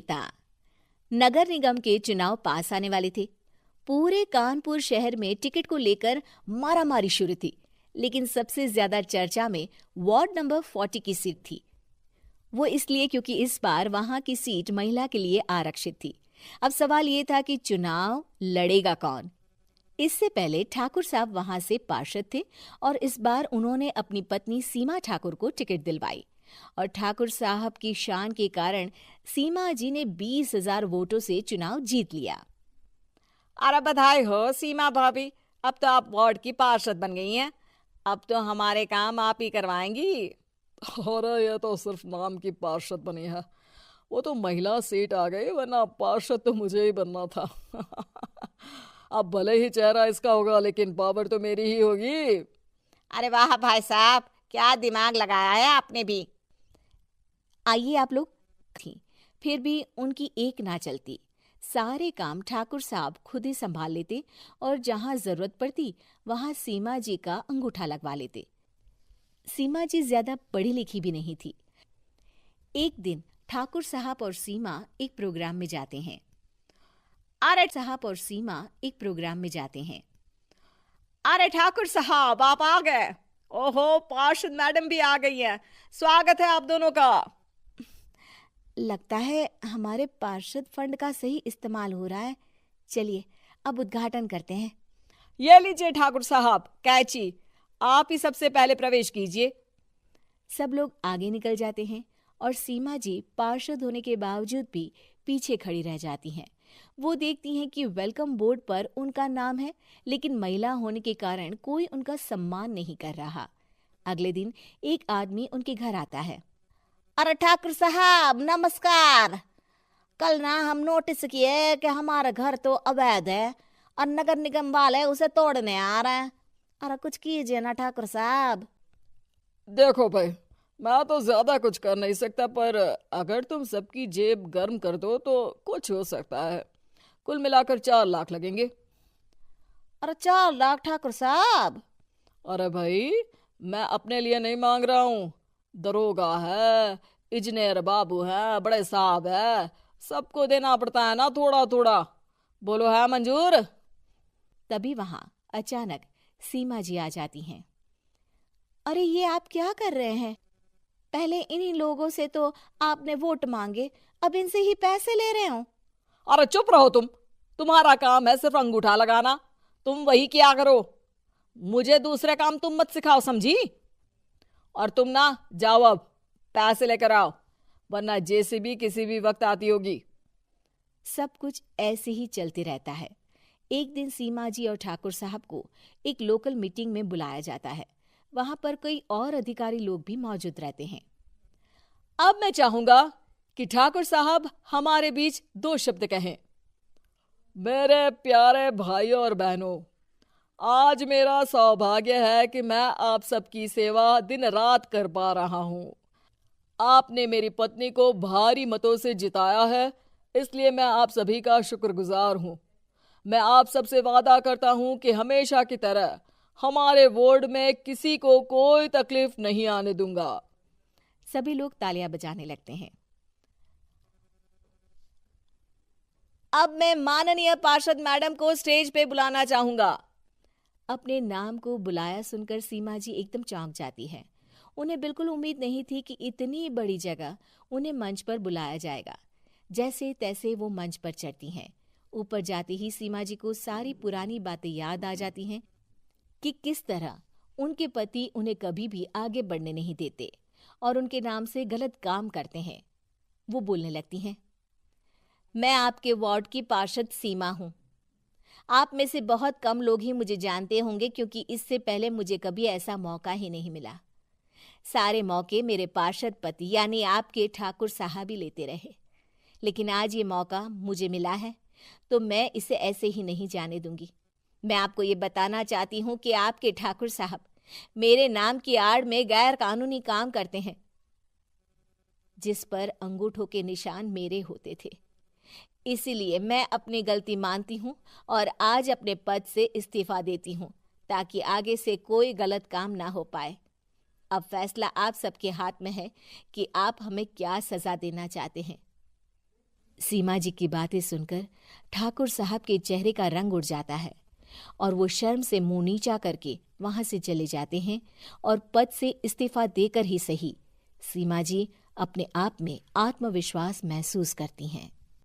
नेता। नगर निगम के चुनाव पास आने वाले थे। पूरे कानपुर शहर में टिकट को लेकर मारामारी शुरू थी, लेकिन सबसे ज्यादा चर्चा में वार्ड नंबर 40 की सीट थी। वो इसलिए क्योंकि इस बार वहां की सीट महिला के लिए आरक्षित थी। अब सवाल ये था कि चुनाव लड़ेगा कौन। इससे पहले ठाकुर साहब वहां से पार्षद थे और इस बार उन्होंने अपनी पत्नी सीमा ठाकुर को टिकट दिलवाई और ठाकुर साहब की शान के कारण सीमा जी ने 20,000 वोटों से चुनाव जीत लिया। अरे बधाई हो सीमा भाभी, अब तो आप वार्ड की पार्षद बन गई हैं। अब तो हमारे काम आप ही करवाएंगी। अरे ये तो सिर्फ नाम की पार्षद बनी है, वो तो महिला सीट आ गई, वरना पार्षद तो मुझे ही बनना था। अब भले ही चेहरा इसका होगा, लेकिन पावर तो मेरी ही होगी। अरे वाह भाई साहब, क्या दिमाग लगाया है आपने भी। आइए आप लोग थी, फिर भी उनकी एक ना चलती। सारे काम ठाकुर साहब खुद ही संभाल लेते और जहां जरूरत पड़ती वहां सीमा जी का अंगूठा लगवा लेते। सीमा जी ज्यादा पढ़ी लिखी भी नहीं थी। एक दिन ठाकुर साहब और सीमा एक प्रोग्राम में जाते हैं। अरे ठाकुर साहब, आप आ गए। ओहो, पार्षद मैडम भी आ गई हैं। स्वागत है आप दोनों का। लगता है हमारे पार्षद फंड का सही इस्तेमाल हो रहा है। चलिए अब उद्घाटन करते हैं। ये लीजिए ठाकुर साहब कैची, आप ही सबसे पहले प्रवेश कीजिए। सब लोग आगे निकल जाते हैं और सीमा जी पार्षद होने के बावजूद भी पीछे खड़ी रह जाती हैं। वो देखती हैं कि वेलकम बोर्ड पर उनका नाम है, लेकिन महिला होने के कारण कोई उनका सम्मान नहीं कर रहा। अगले दिन एक आदमी उनके घर आता है। अरे ठाकुर साहब नमस्कार। कल ना हम नोटिस किए कि हमारा घर तो अवैध है और नगर निगम वाले उसे तोड़ने आ रहे हैं। अरे कुछ कीजिए ना ठाकुर साहब। देखो भाई, मैं तो ज्यादा कुछ कर नहीं सकता, पर अगर तुम सबकी जेब गर्म कर दो तो कुछ हो सकता है। कुल मिलाकर 4 लाख लगेंगे। अरे 4 लाख ठाकुर साहब? अरे भाई, मैं अपने लिए नहीं मांग रहा हूँ। दरोगा है, इंजीनियर बाबू है, बड़े साहब है, सबको देना पड़ता है ना थोड़ा थोड़ा। बोलो है मंजूर? तभी वहां अचानक सीमा जी आ जाती हैं। अरे ये आप क्या कर रहे हैं? पहले इन्हीं लोगों से तो आपने वोट मांगे, अब इनसे ही पैसे ले रहे हो। अरे चुप रहो तुम, तुम्हारा काम है सिर्फ अंगूठा लगाना, तुम वही किया करो। मुझे दूसरे काम तुम मत सिखाओ, समझी? और तुम ना जाओ, अब पैसे लेकर आओ, वरना जेसीबी किसी भी वक्त आती होगी। सब कुछ ऐसे ही चलते रहता है। एक दिन सीमा जी और ठाकुर साहब को एक लोकल मीटिंग में बुलाया जाता है। वहां पर कई और अधिकारी लोग भी मौजूद रहते हैं। अब मैं चाहूंगा कि ठाकुर साहब हमारे बीच 2 शब्द कहें। मेरे प्यारे भाइयों और बहनों, आज मेरा सौभाग्य है कि मैं आप सबकी सेवा दिन रात कर पा रहा हूं। आपने मेरी पत्नी को भारी मतों से जिताया है, इसलिए मैं आप सभी का शुक्रगुजार हूं। मैं आप सबसे वादा करता हूं कि हमेशा की तरह हमारे वार्ड में किसी को कोई तकलीफ नहीं आने दूंगा। सभी लोग तालियां बजाने लगते हैं। अब मैं माननीय पार्षद मैडम को स्टेज पे बुलाना चाहूंगा। अपने नाम को बुलाया सुनकर सीमा जी एकदम चौंक जाती है। उन्हें बिल्कुल उम्मीद नहीं थी कि इतनी बड़ी जगह उन्हें मंच पर बुलाया जाएगा। जैसे तैसे वो मंच पर चढ़ती हैं। ऊपर जाते ही सीमा जी को सारी पुरानी बातें याद आ जाती हैं कि किस तरह उनके पति उन्हें कभी भी आगे बढ़ने नहीं देते और उनके नाम से गलत काम करते हैं। वो बोलने लगती हैं। मैं आपके वार्ड की पार्षद सीमा हूं। आप में से बहुत कम लोग ही मुझे जानते होंगे, क्योंकि इससे पहले मुझे कभी ऐसा मौका ही नहीं मिला। सारे मौके मेरे पार्षद पति यानी आपके ठाकुर साहब ही लेते रहे, लेकिन आज ये मौका मुझे मिला है तो मैं इसे ऐसे ही नहीं जाने दूंगी। मैं आपको ये बताना चाहती हूँ कि आपके ठाकुर साहब मेरे नाम की आड़ में गैर कानूनी काम करते हैं, जिस पर अंगूठों के निशान मेरे होते थे। इसीलिए मैं अपनी गलती मानती हूँ और आज अपने पद से इस्तीफा देती हूँ, ताकि आगे से कोई गलत काम ना हो पाए। अब फैसला आप सबके हाथ में है कि आप हमें क्या सजा देना चाहते हैं। सीमा जी की बातें सुनकर ठाकुर साहब के चेहरे का रंग उड़ जाता है और वो शर्म से मुंह नीचा करके वहां से चले जाते हैं और पद से इस्तीफा देकर ही सही सीमा जी अपने आप में आत्मविश्वास महसूस करती हैं।